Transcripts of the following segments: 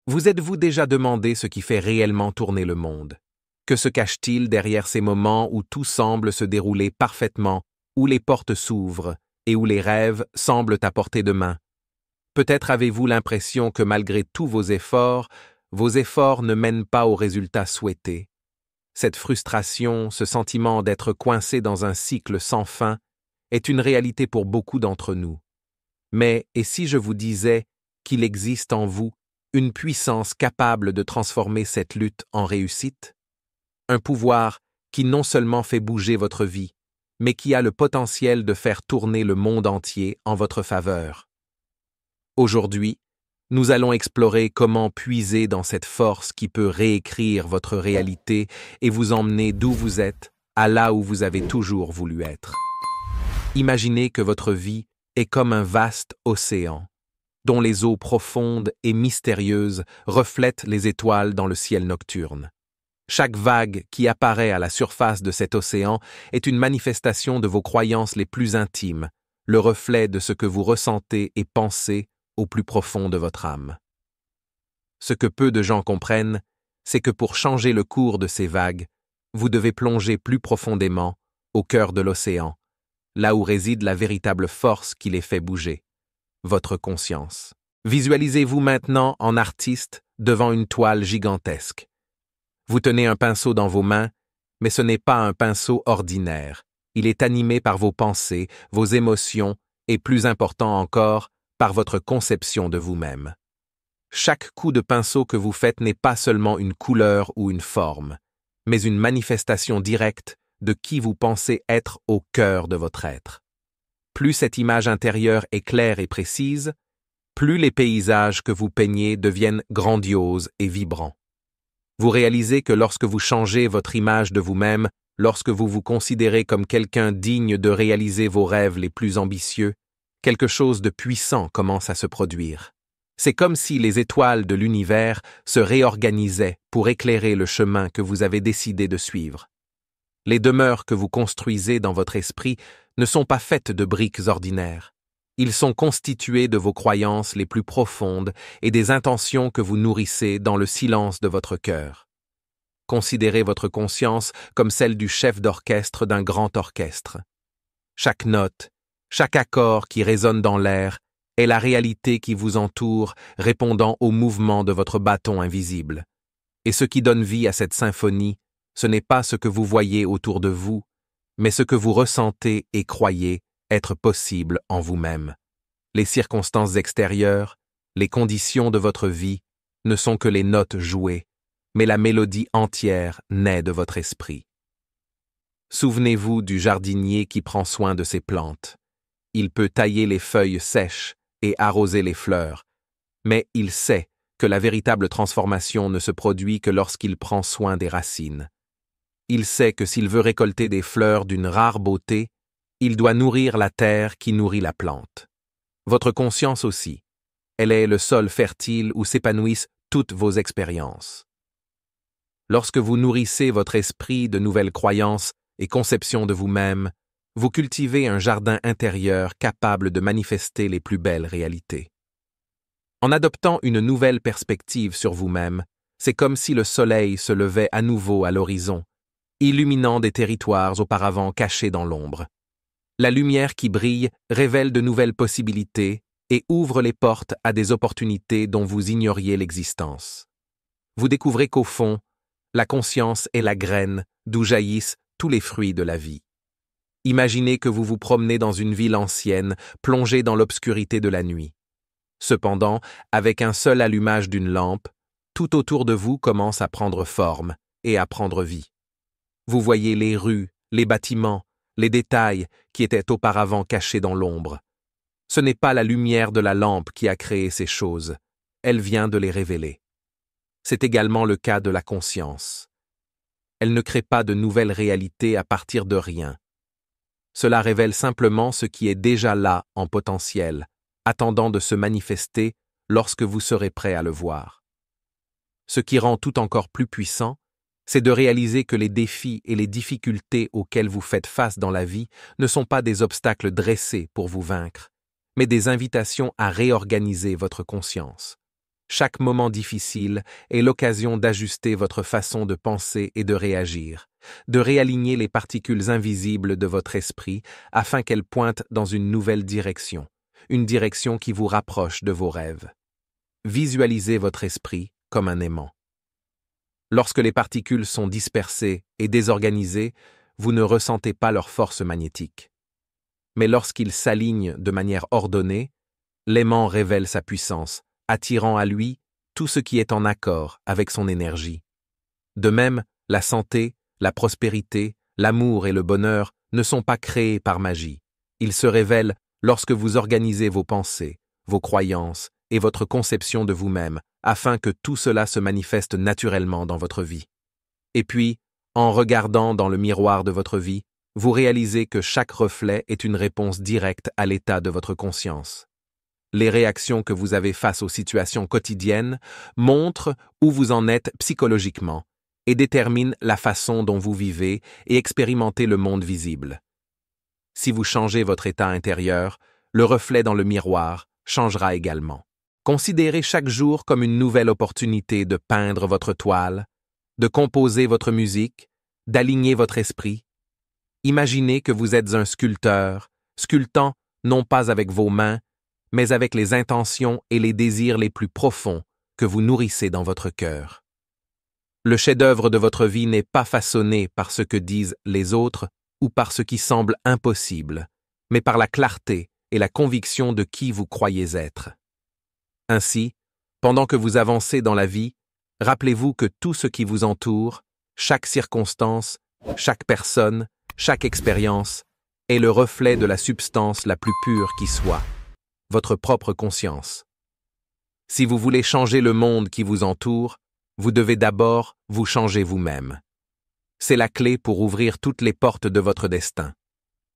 Vous êtes-vous déjà demandé ce qui fait réellement tourner le monde? Que se cache-t-il derrière ces moments où tout semble se dérouler parfaitement, où les portes s'ouvrent et où les rêves semblent à portée de main? Peut-être avez-vous l'impression que malgré tous vos efforts ne mènent pas au résultat souhaité. Cette frustration, ce sentiment d'être coincé dans un cycle sans fin, est une réalité pour beaucoup d'entre nous. Mais, et si je vous disais qu'il existe en vous une puissance capable de transformer cette lutte en réussite? Un pouvoir qui non seulement fait bouger votre vie, mais qui a le potentiel de faire tourner le monde entier en votre faveur. Aujourd'hui, nous allons explorer comment puiser dans cette force qui peut réécrire votre réalité et vous emmener d'où vous êtes à là où vous avez toujours voulu être. Imaginez que votre vie est comme un vaste océan, dont les eaux profondes et mystérieuses reflètent les étoiles dans le ciel nocturne. Chaque vague qui apparaît à la surface de cet océan est une manifestation de vos croyances les plus intimes, le reflet de ce que vous ressentez et pensez au plus profond de votre âme. Ce que peu de gens comprennent, c'est que pour changer le cours de ces vagues, vous devez plonger plus profondément, au cœur de l'océan, là où réside la véritable force qui les fait bouger, votre conscience. Visualisez-vous maintenant en artiste devant une toile gigantesque. Vous tenez un pinceau dans vos mains, mais ce n'est pas un pinceau ordinaire. Il est animé par vos pensées, vos émotions et, plus important encore, par votre conception de vous-même. Chaque coup de pinceau que vous faites n'est pas seulement une couleur ou une forme, mais une manifestation directe de qui vous pensez être au cœur de votre être. Plus cette image intérieure est claire et précise, plus les paysages que vous peignez deviennent grandioses et vibrants. Vous réalisez que lorsque vous changez votre image de vous-même, lorsque vous vous considérez comme quelqu'un digne de réaliser vos rêves les plus ambitieux, quelque chose de puissant commence à se produire. C'est comme si les étoiles de l'univers se réorganisaient pour éclairer le chemin que vous avez décidé de suivre. Les demeures que vous construisez dans votre esprit ne sont pas faites de briques ordinaires. Ils sont constitués de vos croyances les plus profondes et des intentions que vous nourrissez dans le silence de votre cœur. Considérez votre conscience comme celle du chef d'orchestre d'un grand orchestre. Chaque note, chaque accord qui résonne dans l'air est la réalité qui vous entoure, répondant au mouvement de votre bâton invisible. Et ce qui donne vie à cette symphonie, ce n'est pas ce que vous voyez autour de vous, mais ce que vous ressentez et croyez être possible en vous-même. Les circonstances extérieures, les conditions de votre vie, ne sont que les notes jouées, mais la mélodie entière naît de votre esprit. Souvenez-vous du jardinier qui prend soin de ses plantes. Il peut tailler les feuilles sèches et arroser les fleurs, mais il sait que la véritable transformation ne se produit que lorsqu'il prend soin des racines. Il sait que s'il veut récolter des fleurs d'une rare beauté, il doit nourrir la terre qui nourrit la plante. Votre conscience aussi. Elle est le sol fertile où s'épanouissent toutes vos expériences. Lorsque vous nourrissez votre esprit de nouvelles croyances et conceptions de vous-même, vous cultivez un jardin intérieur capable de manifester les plus belles réalités. En adoptant une nouvelle perspective sur vous-même, c'est comme si le soleil se levait à nouveau à l'horizon, illuminant des territoires auparavant cachés dans l'ombre. La lumière qui brille révèle de nouvelles possibilités et ouvre les portes à des opportunités dont vous ignoriez l'existence. Vous découvrez qu'au fond, la conscience est la graine d'où jaillissent tous les fruits de la vie. Imaginez que vous vous promenez dans une ville ancienne, plongée dans l'obscurité de la nuit. Cependant, avec un seul allumage d'une lampe, tout autour de vous commence à prendre forme et à prendre vie. Vous voyez les rues, les bâtiments, les détails qui étaient auparavant cachés dans l'ombre. Ce n'est pas la lumière de la lampe qui a créé ces choses, elle vient de les révéler. C'est également le cas de la conscience. Elle ne crée pas de nouvelles réalités à partir de rien. Cela révèle simplement ce qui est déjà là en potentiel, attendant de se manifester lorsque vous serez prêt à le voir. Ce qui rend tout encore plus puissant, c'est de réaliser que les défis et les difficultés auxquels vous faites face dans la vie ne sont pas des obstacles dressés pour vous vaincre, mais des invitations à réorganiser votre conscience. Chaque moment difficile est l'occasion d'ajuster votre façon de penser et de réagir, de réaligner les particules invisibles de votre esprit afin qu'elles pointent dans une nouvelle direction, une direction qui vous rapproche de vos rêves. Visualisez votre esprit comme un aimant. Lorsque les particules sont dispersées et désorganisées, vous ne ressentez pas leur force magnétique. Mais lorsqu'ils s'alignent de manière ordonnée, l'aimant révèle sa puissance, attirant à lui tout ce qui est en accord avec son énergie. De même, la santé, la prospérité, l'amour et le bonheur ne sont pas créés par magie. Ils se révèlent lorsque vous organisez vos pensées, vos croyances et votre conception de vous-même, afin que tout cela se manifeste naturellement dans votre vie. Et puis, en regardant dans le miroir de votre vie, vous réalisez que chaque reflet est une réponse directe à l'état de votre conscience. Les réactions que vous avez face aux situations quotidiennes montrent où vous en êtes psychologiquement et déterminent la façon dont vous vivez et expérimentez le monde visible. Si vous changez votre état intérieur, le reflet dans le miroir changera également. Considérez chaque jour comme une nouvelle opportunité de peindre votre toile, de composer votre musique, d'aligner votre esprit. Imaginez que vous êtes un sculpteur, sculptant non pas avec vos mains, mais avec les intentions et les désirs les plus profonds que vous nourrissez dans votre cœur. Le chef-d'œuvre de votre vie n'est pas façonné par ce que disent les autres ou par ce qui semble impossible, mais par la clarté et la conviction de qui vous croyez être. Ainsi, pendant que vous avancez dans la vie, rappelez-vous que tout ce qui vous entoure, chaque circonstance, chaque personne, chaque expérience, est le reflet de la substance la plus pure qui soit, votre propre conscience. Si vous voulez changer le monde qui vous entoure, vous devez d'abord vous changer vous-même. C'est la clé pour ouvrir toutes les portes de votre destin.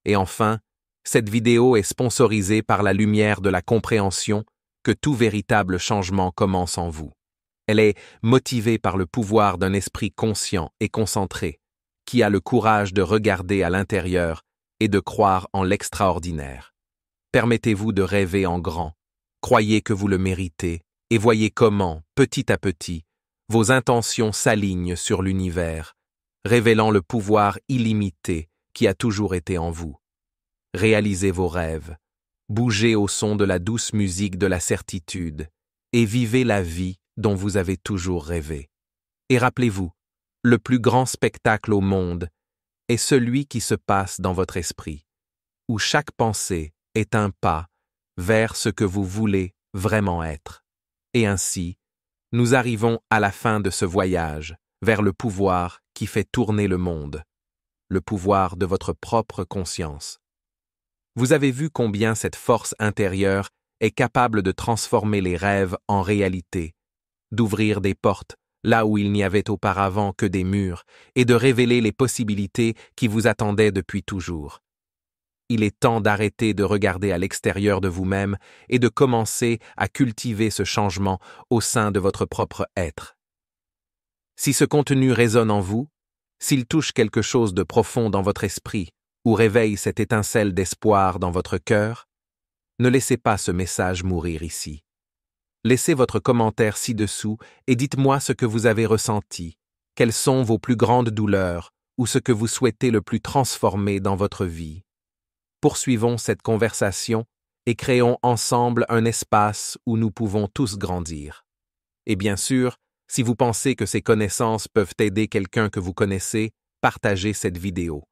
Et enfin, cette vidéo est sponsorisée par la lumière de la compréhension que tout véritable changement commence en vous. Elle est motivée par le pouvoir d'un esprit conscient et concentré, qui a le courage de regarder à l'intérieur et de croire en l'extraordinaire. Permettez-vous de rêver en grand, croyez que vous le méritez et voyez comment, petit à petit, vos intentions s'alignent sur l'univers, révélant le pouvoir illimité qui a toujours été en vous. Réalisez vos rêves, bougez au son de la douce musique de la certitude et vivez la vie dont vous avez toujours rêvé. Et rappelez-vous, le plus grand spectacle au monde est celui qui se passe dans votre esprit, où chaque pensée est un pas vers ce que vous voulez vraiment être. Et ainsi, nous arrivons à la fin de ce voyage vers le pouvoir qui fait tourner le monde, le pouvoir de votre propre conscience. Vous avez vu combien cette force intérieure est capable de transformer les rêves en réalité, d'ouvrir des portes là où il n'y avait auparavant que des murs et de révéler les possibilités qui vous attendaient depuis toujours. Il est temps d'arrêter de regarder à l'extérieur de vous-même et de commencer à cultiver ce changement au sein de votre propre être. Si ce contenu résonne en vous, s'il touche quelque chose de profond dans votre esprit ou réveille cette étincelle d'espoir dans votre cœur, ne laissez pas ce message mourir ici. Laissez votre commentaire ci-dessous et dites-moi ce que vous avez ressenti, quelles sont vos plus grandes douleurs ou ce que vous souhaitez le plus transformer dans votre vie. Poursuivons cette conversation et créons ensemble un espace où nous pouvons tous grandir. Et bien sûr, si vous pensez que ces connaissances peuvent aider quelqu'un que vous connaissez, partagez cette vidéo.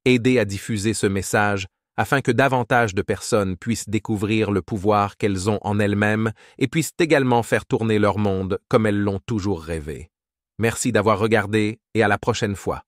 Aidez à diffuser ce message afin que davantage de personnes puissent découvrir le pouvoir qu'elles ont en elles-mêmes et puissent également faire tourner leur monde comme elles l'ont toujours rêvé. Merci d'avoir regardé et à la prochaine fois.